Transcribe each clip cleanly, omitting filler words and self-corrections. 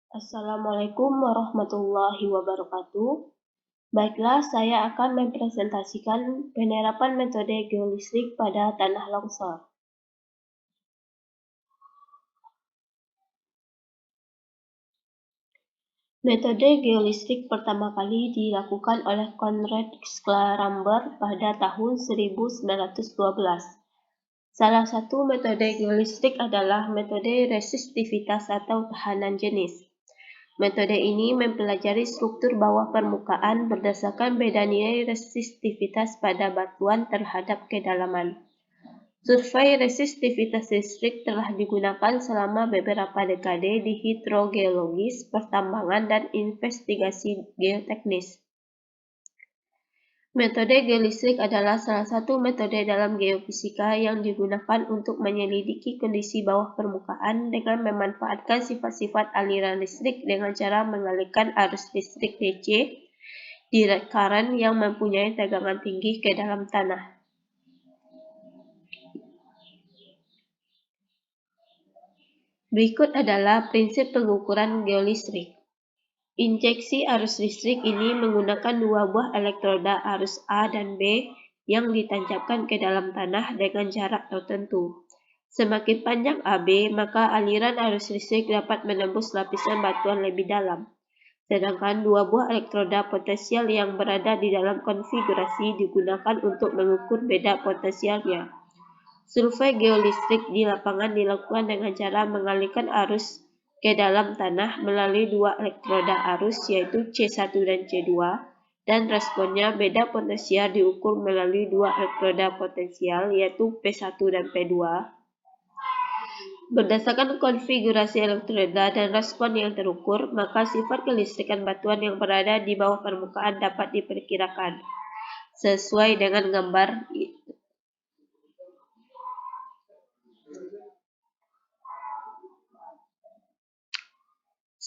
Assalamualaikum warahmatullahi wabarakatuh. Baiklah, saya akan mempresentasikan penerapan metode geolistrik pada tanah longsor. Metode geolistrik pertama kali dilakukan oleh Konrad Schlamberg pada tahun 1912. Salah satu metode geolistrik adalah metode resistivitas atau tahanan jenis. Metode ini mempelajari struktur bawah permukaan berdasarkan beda nilai resistivitas pada batuan terhadap kedalaman. Survei resistivitas listrik telah digunakan selama beberapa dekade di hidrogeologis, pertambangan, dan investigasi geoteknis. Metode geolistrik adalah salah satu metode dalam geofisika yang digunakan untuk menyelidiki kondisi bawah permukaan dengan memanfaatkan sifat-sifat aliran listrik dengan cara mengalirkan arus listrik DC, direct current yang mempunyai tegangan tinggi ke dalam tanah. Berikut adalah prinsip pengukuran geolistrik. Injeksi arus listrik ini menggunakan dua buah elektroda arus A dan B yang ditancapkan ke dalam tanah dengan jarak tertentu. Semakin panjang AB, maka aliran arus listrik dapat menembus lapisan batuan lebih dalam. Sedangkan dua buah elektroda potensial yang berada di dalam konfigurasi digunakan untuk mengukur beda potensialnya. Survei geolistrik di lapangan dilakukan dengan cara mengalirkan arus ke dalam tanah melalui dua elektroda arus yaitu C1 dan C2, dan responnya beda potensial diukur melalui dua elektroda potensial yaitu P1 dan P2. Berdasarkan konfigurasi elektroda dan respon yang terukur, maka sifat kelistrikan batuan yang berada di bawah permukaan dapat diperkirakan. Sesuai dengan gambar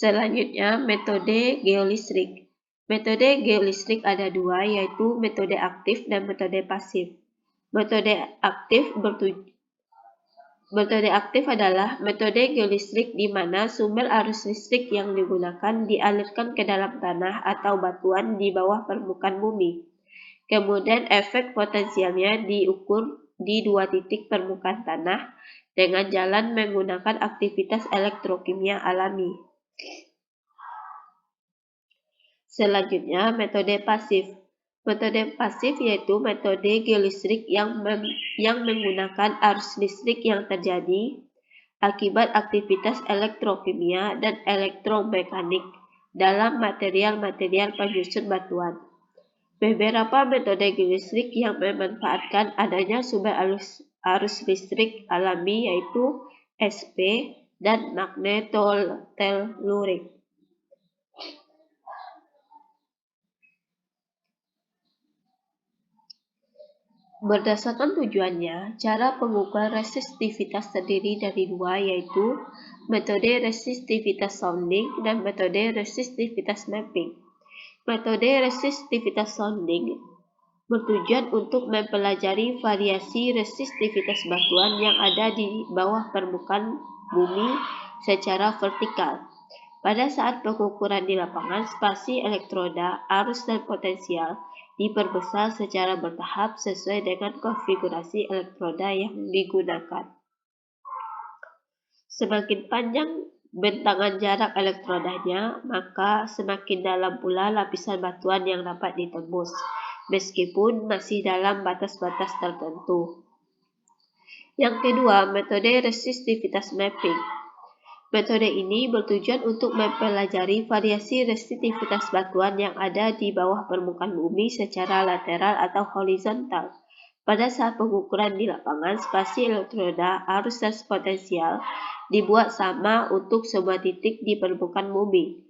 selanjutnya, metode geolistrik. Metode geolistrik ada dua, yaitu metode aktif dan metode pasif. Metode aktif adalah metode geolistrik di mana sumber arus listrik yang digunakan dialirkan ke dalam tanah atau batuan di bawah permukaan bumi. Kemudian efek potensialnya diukur di dua titik permukaan tanah dengan jalan menggunakan aktivitas elektrokimia alami. Selanjutnya, metode pasif. Metode pasif yaitu metode geolistrik yang menggunakan arus listrik yang terjadi akibat aktivitas elektrokimia dan elektromekanik dalam material-material penyusun batuan. Beberapa metode geolistrik yang memanfaatkan adanya sumber arus listrik alami yaitu SP dan magnetotelurik. Berdasarkan tujuannya, cara pengukuran resistivitas terdiri dari dua, yaitu metode resistivitas sounding dan metode resistivitas mapping. Metode resistivitas sounding bertujuan untuk mempelajari variasi resistivitas batuan yang ada di bawah permukaan bumi secara vertikal. Pada saat pengukuran di lapangan, spasi elektroda, arus, dan potensial diperbesar secara bertahap sesuai dengan konfigurasi elektroda yang digunakan. Semakin panjang bentangan jarak elektrodanya, maka semakin dalam pula lapisan batuan yang dapat ditembus, meskipun masih dalam batas-batas tertentu. Yang kedua, metode resistivitas mapping. Metode ini bertujuan untuk mempelajari variasi resistivitas batuan yang ada di bawah permukaan bumi secara lateral atau horizontal. Pada saat pengukuran di lapangan, spasi elektroda, arus, dan potensial dibuat sama untuk semua titik di permukaan bumi.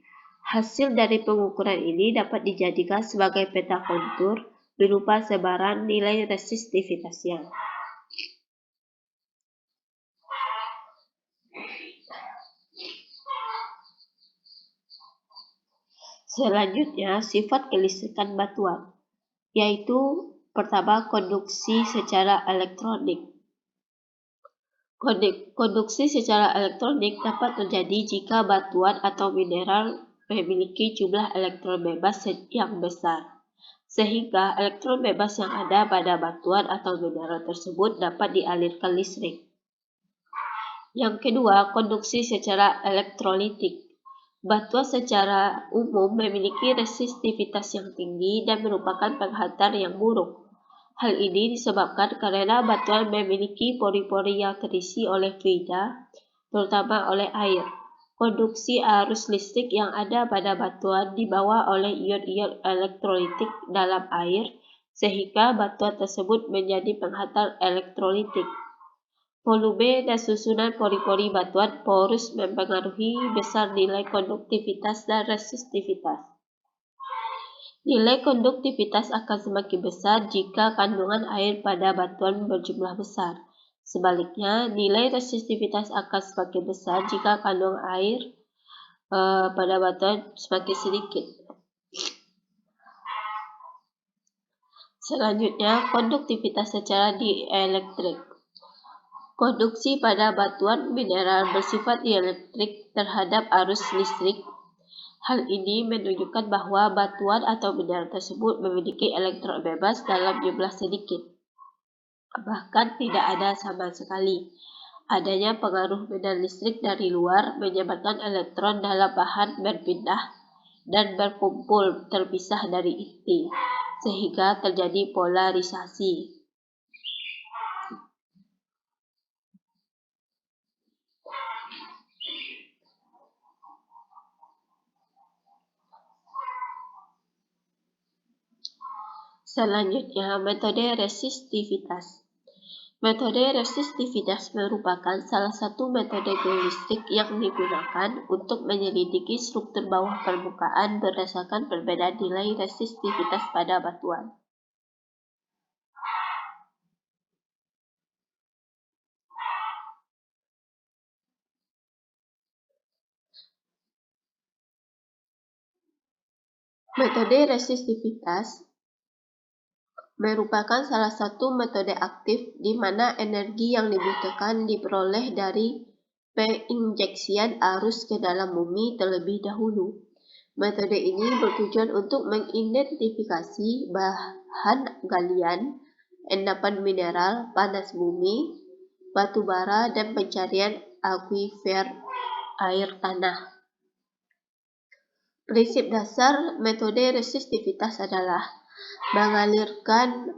Hasil dari pengukuran ini dapat dijadikan sebagai peta kontur berupa sebaran nilai resistivitasnya. Selanjutnya, sifat kelistrikan batuan, yaitu pertama, konduksi secara elektronik. Konduksi secara elektronik dapat terjadi jika batuan atau mineral memiliki jumlah elektron bebas yang besar, sehingga elektron bebas yang ada pada batuan atau mineral tersebut dapat dialirkan listrik. Yang kedua, konduksi secara elektrolitik. Batuan secara umum memiliki resistivitas yang tinggi dan merupakan penghantar yang buruk. Hal ini disebabkan karena batuan memiliki pori-pori yang terisi oleh fluida, terutama oleh air. Konduksi arus listrik yang ada pada batuan dibawa oleh ion-ion elektrolitik dalam air, sehingga batuan tersebut menjadi penghantar elektrolitik. Volume dan susunan pori-pori batuan porus mempengaruhi besar nilai konduktivitas dan resistivitas. Nilai konduktivitas akan semakin besar jika kandungan air pada batuan berjumlah besar. Sebaliknya, nilai resistivitas akan semakin besar jika kandungan air pada batuan semakin sedikit. Selanjutnya, konduktivitas secara dielektrik. Konduksi pada batuan mineral bersifat dielektrik terhadap arus listrik. Hal ini menunjukkan bahwa batuan atau mineral tersebut memiliki elektron bebas dalam jumlah sedikit, bahkan tidak ada sama sekali. Adanya pengaruh medan listrik dari luar menyebabkan elektron dalam bahan berpindah dan berkumpul terpisah dari inti, sehingga terjadi polarisasi. Selanjutnya, metode resistivitas. Metode resistivitas merupakan salah satu metode geolistrik yang digunakan untuk menyelidiki struktur bawah permukaan berdasarkan perbedaan nilai resistivitas pada batuan. Metode resistivitas merupakan salah satu metode aktif di mana energi yang dibutuhkan diperoleh dari penginjeksian arus ke dalam bumi terlebih dahulu. Metode ini bertujuan untuk mengidentifikasi bahan galian, endapan mineral, panas bumi, batu bara, dan pencarian akuifer air tanah. Prinsip dasar metode resistivitas adalah mengalirkan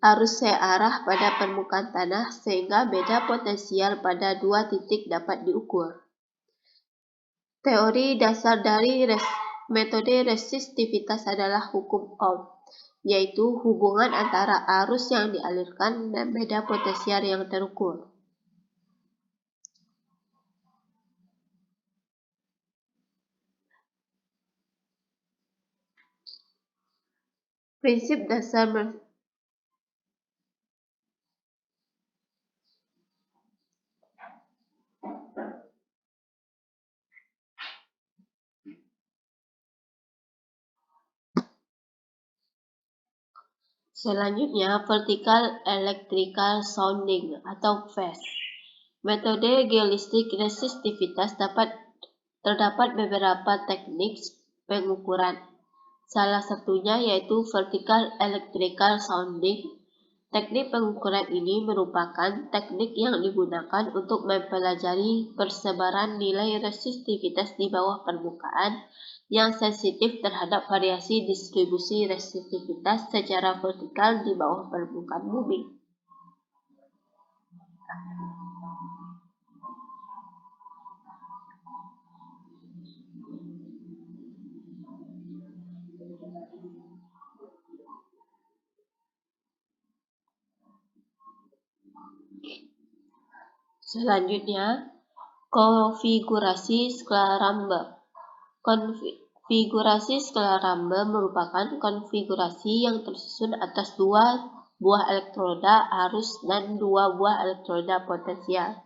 arus searah pada permukaan tanah sehingga beda potensial pada dua titik dapat diukur. Teori dasar dari metode resistivitas adalah hukum Ohm, yaitu hubungan antara arus yang dialirkan dan beda potensial yang terukur. Prinsip dasar Selanjutnya, vertical electrical sounding atau VES. Metode geolistrik resistivitas terdapat beberapa teknik pengukuran. Salah satunya yaitu vertical electrical sounding. Teknik pengukuran ini merupakan teknik yang digunakan untuk mempelajari persebaran nilai resistivitas di bawah permukaan yang sensitif terhadap variasi distribusi resistivitas secara vertikal di bawah permukaan bumi. Selanjutnya, konfigurasi skala Rambe. Konfigurasi skala Rambe merupakan konfigurasi yang tersusun atas dua buah elektroda arus dan dua buah elektroda potensial.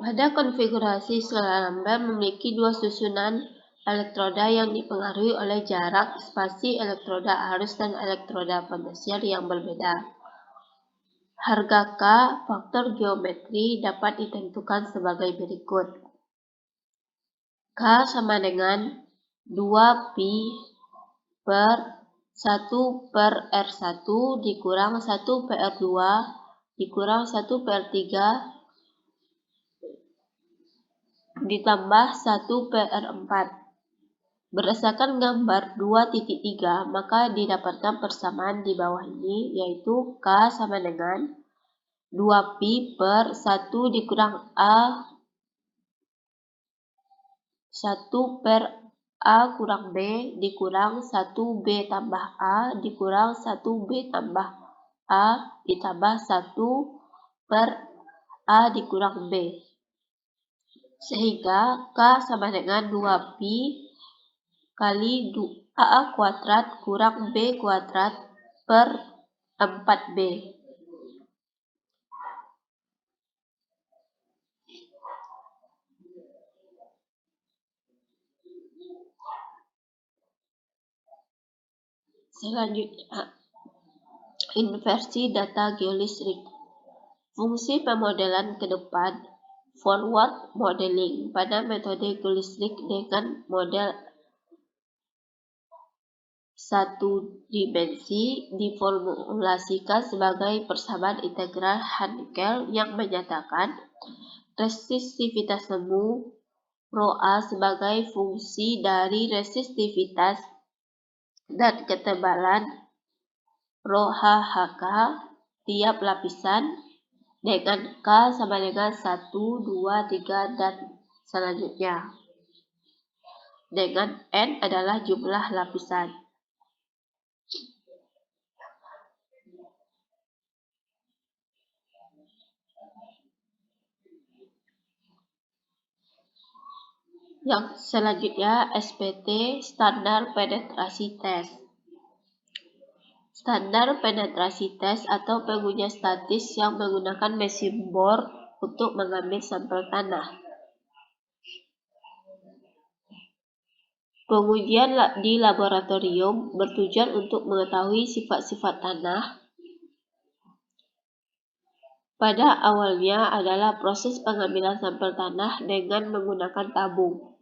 Pada konfigurasi skala Lambert memiliki dua susunan elektroda yang dipengaruhi oleh jarak, spasi elektroda arus, dan elektroda potensial yang berbeda. Harga K, faktor geometri, dapat ditentukan sebagai berikut. K sama dengan 2pi per 1 per R1 dikurang 1 per R2 dikurang 1 per R3 ditambah 1 per R4. Berdasarkan gambar 2.3, maka didapatkan persamaan di bawah ini, yaitu K sama dengan 2pi per 1 dikurang A 1 per A kurang B dikurang 1B tambah A dikurang 1B tambah A ditambah 1 per A dikurang B. Sehingga K sama dengan 2pi kali A kuadrat kurang B kuadrat per 4B. Selanjutnya, inversi data geolistrik. Fungsi pemodelan ke depan, forward modeling pada metode geolistrik dengan model satu dimensi diformulasikan sebagai persamaan integral Hankel yang menyatakan resistivitas semu ρA sebagai fungsi dari resistivitas dan ketebalan ρHHK tiap lapisan dengan K sama dengan 1, 2, 3, dan selanjutnya. Dengan N adalah jumlah lapisan. Yang selanjutnya SPT, Standar Penetrasi Tes. Standar penetrasi tes atau pengujian statis yang menggunakan mesin bor untuk mengambil sampel tanah. Pengujian di laboratorium bertujuan untuk mengetahui sifat-sifat tanah. Pada awalnya adalah proses pengambilan sampel tanah dengan menggunakan tabung.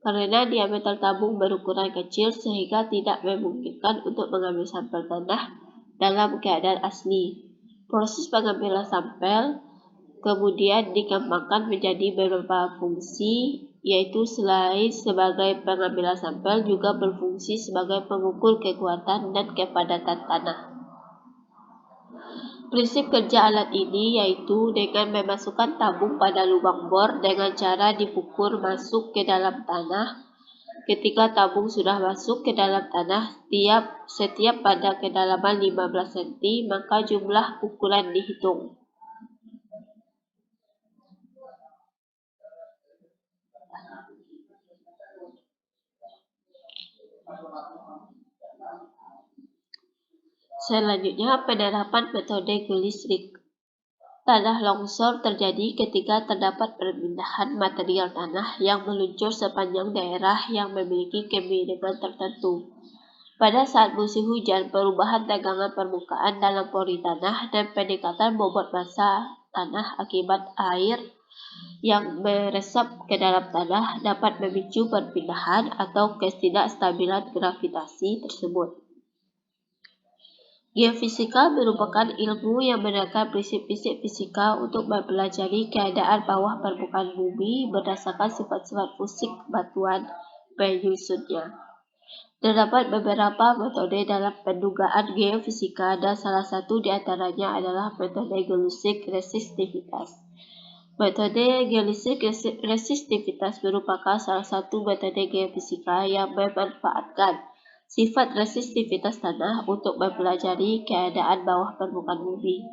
Karena diameter tabung berukuran kecil sehingga tidak memungkinkan untuk mengambil sampel tanah dalam keadaan asli. Proses pengambilan sampel kemudian dikembangkan menjadi beberapa fungsi, yaitu selain sebagai pengambilan sampel juga berfungsi sebagai pengukur kekuatan dan kepadatan tanah. Prinsip kerja alat ini yaitu dengan memasukkan tabung pada lubang bor dengan cara dipukul masuk ke dalam tanah. Ketika tabung sudah masuk ke dalam tanah setiap pada kedalaman 15 cm, maka jumlah pukulan dihitung. Selanjutnya, penerapan metode geolistrik. Tanah longsor terjadi ketika terdapat perpindahan material tanah yang meluncur sepanjang daerah yang memiliki kemiringan tertentu. Pada saat musim hujan, perubahan tegangan permukaan dalam pori tanah dan peningkatan bobot massa tanah akibat air yang meresap ke dalam tanah dapat memicu perpindahan atau ketidakstabilan gravitasi tersebut. Geofisika merupakan ilmu yang menerapkan prinsip-prinsip fisika untuk mempelajari keadaan bawah permukaan bumi berdasarkan sifat-sifat fisik batuan penyusunnya. Terdapat beberapa metode dalam pendugaan geofisika dan salah satu di antaranya adalah metode geolistrik resistivitas. Metode geolistrik resistivitas merupakan salah satu metode geofisika yang memanfaatkan sifat resistivitas tanah untuk mempelajari keadaan bawah permukaan bumi.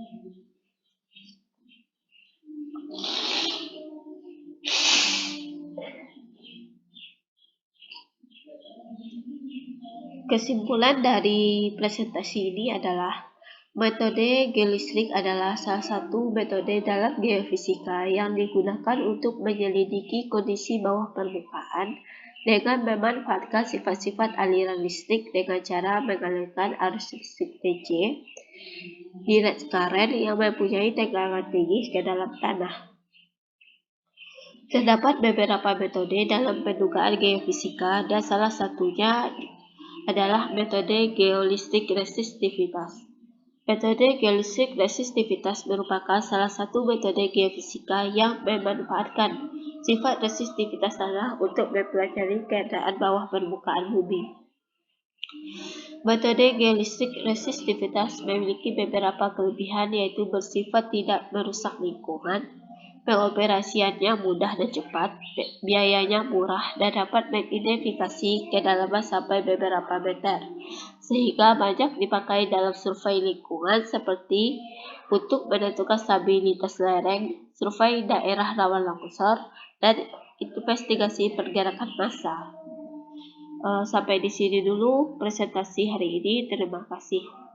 Kesimpulan dari presentasi ini adalah Metode geolistrik adalah salah satu metode dalam geofisika yang digunakan untuk menyelidiki kondisi bawah permukaan dengan memanfaatkan sifat-sifat aliran listrik dengan cara mengalirkan arus listrik DC direct current yang mempunyai tegangan tinggi ke dalam tanah. Terdapat beberapa metode dalam pendugaan geofisika dan salah satunya adalah metode geolistrik resistivitas. Metode geolistrik resistivitas merupakan salah satu metode geofisika yang memanfaatkan sifat resistivitas tanah untuk mempelajari keadaan bawah permukaan bumi. Metode geolistrik resistivitas memiliki beberapa kelebihan, yaitu bersifat tidak merusak lingkungan, pengoperasiannya mudah dan cepat, biayanya murah, dan dapat mengidentifikasi kedalaman sampai beberapa meter, sehingga banyak dipakai dalam survei lingkungan seperti untuk menentukan stabilitas lereng, survei daerah rawan longsor, dan investigasi pergerakan massa. Sampai di sini dulu presentasi hari ini. Terima kasih.